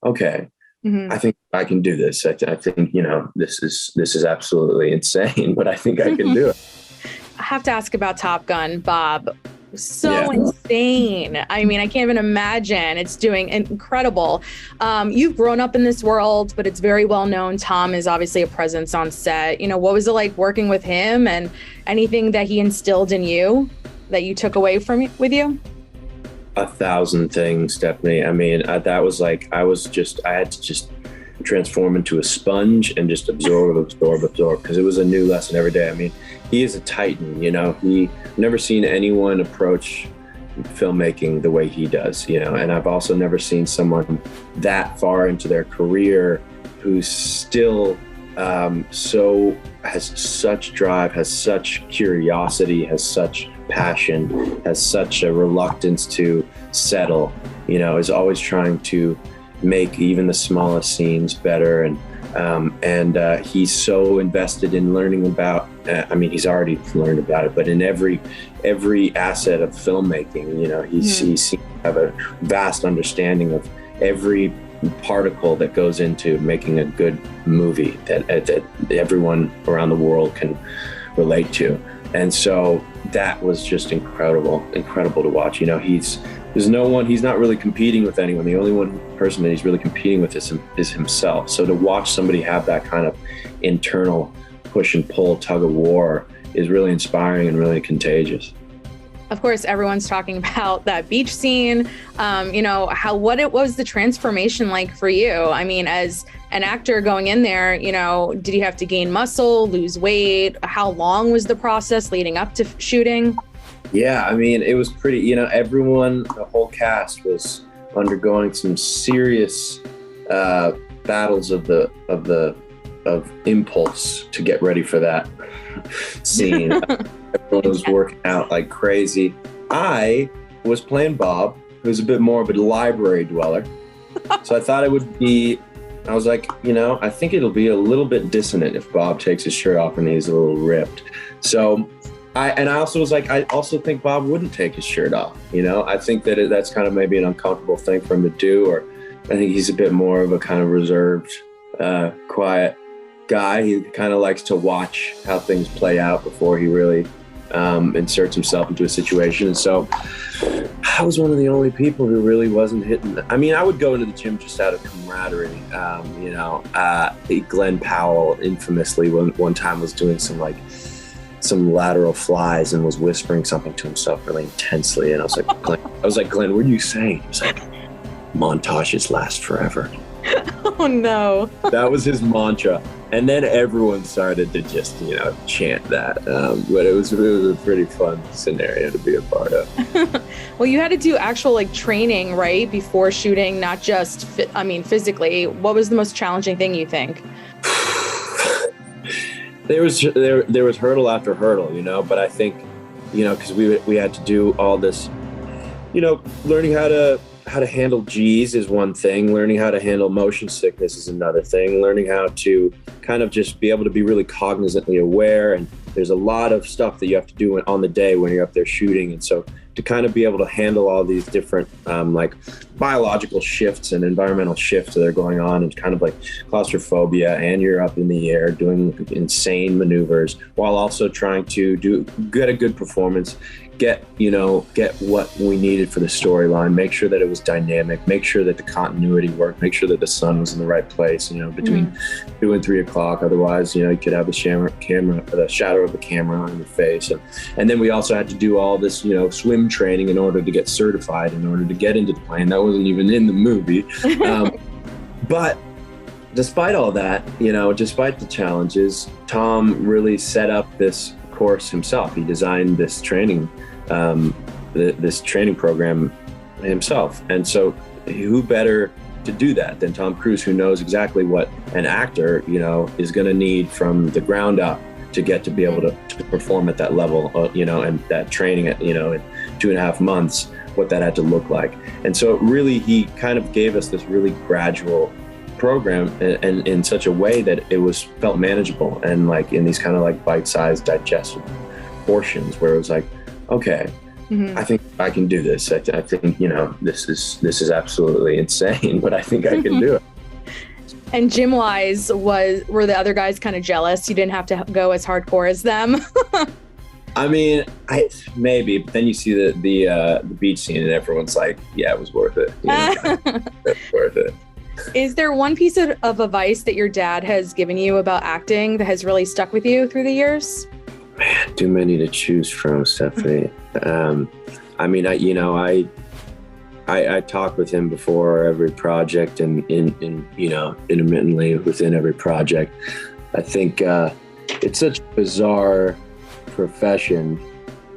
okay, I think I can do this. I think, this is absolutely insane, but I think I can do it. I have to ask about Top Gun, Bob. So insane. I mean, I can't even imagine. It's doing incredible. You've grown up in this world, but it's very well known. Tom is obviously a presence on set. What was it like working with him, and anything that he instilled in you that you took away with you? 1,000 things, Stephanie. I mean, that was like, I had to just transform into a sponge and just absorb, because it was a new lesson every day. I mean, he is a titan, I've never seen anyone approach filmmaking the way he does, and I've also never seen someone that far into their career who's still has such drive, has such curiosity, has such passion, has such a reluctance to settle, is always trying to make even the smallest scenes better. And he's so invested in learning about, he's already learned about it, but in every asset of filmmaking, he seems to have a vast understanding of every particle that goes into making a good movie that everyone around the world can relate to. And so that was just incredible to watch. He's not really competing with anyone. The only person that he's really competing with is himself. So to watch somebody have that kind of internal push and pull, tug of war, is really inspiring and really contagious. Of course, everyone's talking about that beach scene. What was the transformation like for you? I mean, as an actor going in there, did you have to gain muscle, lose weight? How long was the process leading up to shooting? Yeah, I mean, it was pretty, everyone, the whole cast was undergoing some serious battles of impulse to get ready for that scene. Everyone was working out like crazy. I was playing Bob, who's a bit more of a library dweller. So I thought I was like, I think it'll be a little bit dissonant if Bob takes his shirt off and he's a little ripped. So I also was like, I also think Bob wouldn't take his shirt off. I think that that's kind of maybe an uncomfortable thing for him to do, or I think he's a bit more of a kind of reserved, quiet guy. He kind of likes to watch how things play out before he really inserts himself into a situation. And so I was one of the only people who really wasn't hitting. I mean, I would go into the gym just out of camaraderie. Glenn Powell infamously one time was doing some lateral flies and was whispering something to himself really intensely. And I was like, Glenn, what are you saying? He was like, montages last forever. Oh no. That was his mantra. And then everyone started to just, chant that. But it was a pretty fun scenario to be a part of. Well, you had to do actual training, right? Before shooting, not just, physically. What was the most challenging thing you think? There was hurdle after hurdle, but I think, because we had to do all this, learning how to handle G's is one thing. Learning how to handle motion sickness is another thing. Learning how to kind of just be able to be really cognizantly aware. And there's a lot of stuff that you have to do on the day when you're up there shooting. And so to kind of be able to handle all these different biological shifts and environmental shifts that are going on, and kind of like claustrophobia, and you're up in the air doing insane maneuvers while also trying to get a good performance, get what we needed for the storyline, make sure that it was dynamic, make sure that the continuity worked, make sure that the sun was in the right place, between 2 and 3 o'clock. Otherwise, you could have the shadow of the camera on your face. And then we also had to do all this, swim training in order to get certified, in order to get into the plane. That wasn't even in the movie. But despite all that, despite the challenges, Tom really set up this course himself. He designed this training program himself. And so who better to do that than Tom Cruise, who knows exactly what an actor, is going to need from the ground up to get to be able to perform at that level, and that training at, in 2.5 months, what that had to look like. And so really, he kind of gave us this really gradual program, and in such a way that it felt manageable, and in these kind of bite-sized digestible portions, where it was like, okay, I think I can do this. I think, you know, this is absolutely insane, but I think I can do it. And gym-wise, were the other guys kind of jealous? You didn't have to go as hardcore as them? I mean, maybe, but then you see the beach scene and everyone's like, yeah, it was worth it. You know? It's worth it. Is there one piece of advice that your dad has given you about acting that has really stuck with you through the years? Man, too many to choose from, Stephanie. I mean, I talk with him before every project and you know, intermittently within every project. I think it's such a bizarre profession,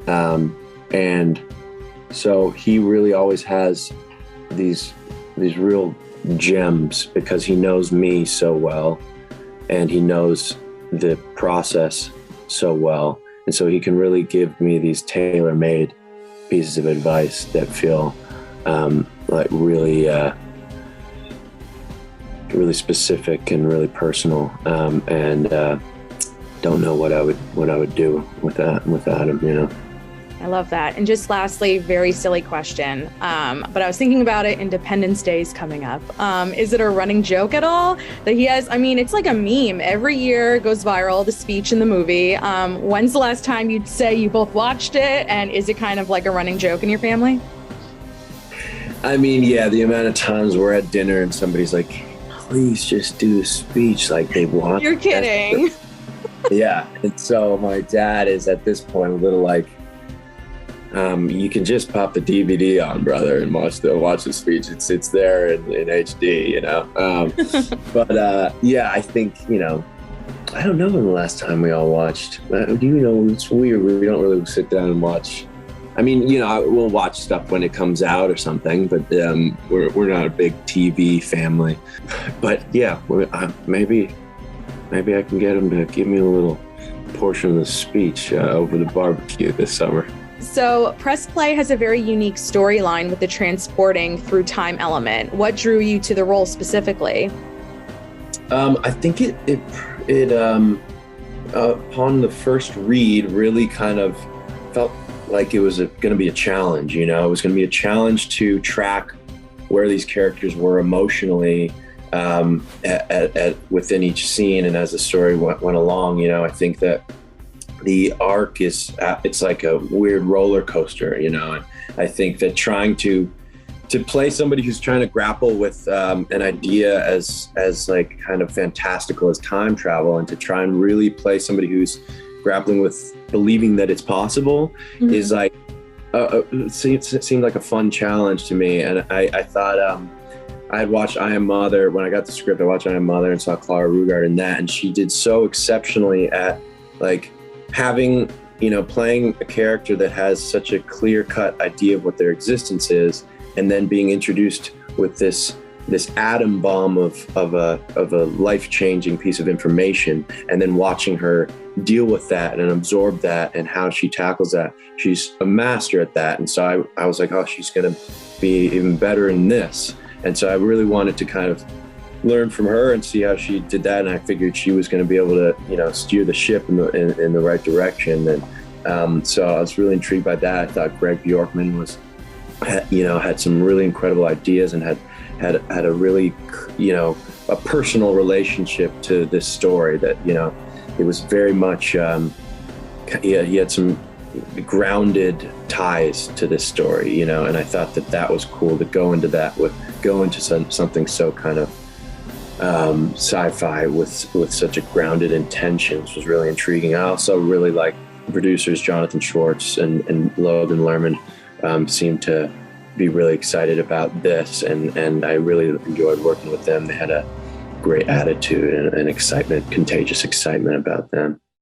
and so he really always has these real gems because he knows me so well and he knows the process so well, and so he can really give me these tailor-made pieces of advice that feel like really specific and really personal, and don't know what I would do without him, you know. I love that. And just lastly, very silly question, but I was thinking about it. Independence Day is coming up. Is it a running joke at all that he has? I mean, it's like a meme. Every year it goes viral, the speech in the movie. When's the last time you'd say you both watched it? And is it kind of like a running joke in your family? I mean, yeah, the amount of times we're at dinner and somebody's like, please just do the speech, like they want. You're kidding. Yeah. And so my dad is at this point a little like, you can just pop the DVD on, brother, and watch the speech. It's there in HD, you know. But yeah, I think, you know, I don't know when the last time we all watched. You know, it's weird. We don't really sit down and watch. I mean, you know, we'll watch stuff when it comes out or something, but we're not a big TV family. But yeah, maybe I can get him to give me a little portion of the speech over the barbecue this summer. So Press Play has a very unique storyline with the transporting through time element. What drew you to the role specifically? I think it upon the first read really kind of felt like it was going to be a challenge. You know, it was going to be a challenge to track where these characters were emotionally within each scene, and as the story went along. You know, I think that the arc it's like a weird roller coaster, you know. And I think that trying to play somebody who's trying to grapple with an idea as like kind of fantastical as time travel, and to try and really play somebody who's grappling with believing that it's possible, is like it seemed like a fun challenge to me. And I thought I had watched I Am Mother. When I got the script, I watched I Am Mother and saw Clara Rugard in that, and she did so exceptionally at like having, you know, playing a character that has such a clear-cut idea of what their existence is, and then being introduced with this atom bomb of a life-changing piece of information, and then watching her deal with that and absorb that and how she tackles that. She's a master at that. And so I was like, oh, she's going to be even better in this. And so I really wanted to kind of learn from her and see how she did that. And I figured she was going to be able to, you know, steer the ship in the right direction. And so I was really intrigued by that. I thought Greg Bjorkman had some really incredible ideas and had a really, you know, a personal relationship to this story that, you know, it was very much, he had some grounded ties to this story, you know, and I thought that was cool to go into something so kind of sci-fi with such a grounded intention, which was really intriguing. I also really like producers Jonathan Schwartz and Logan Lerman seemed to be really excited about this, and I really enjoyed working with them. They had a great attitude and excitement, contagious excitement about them.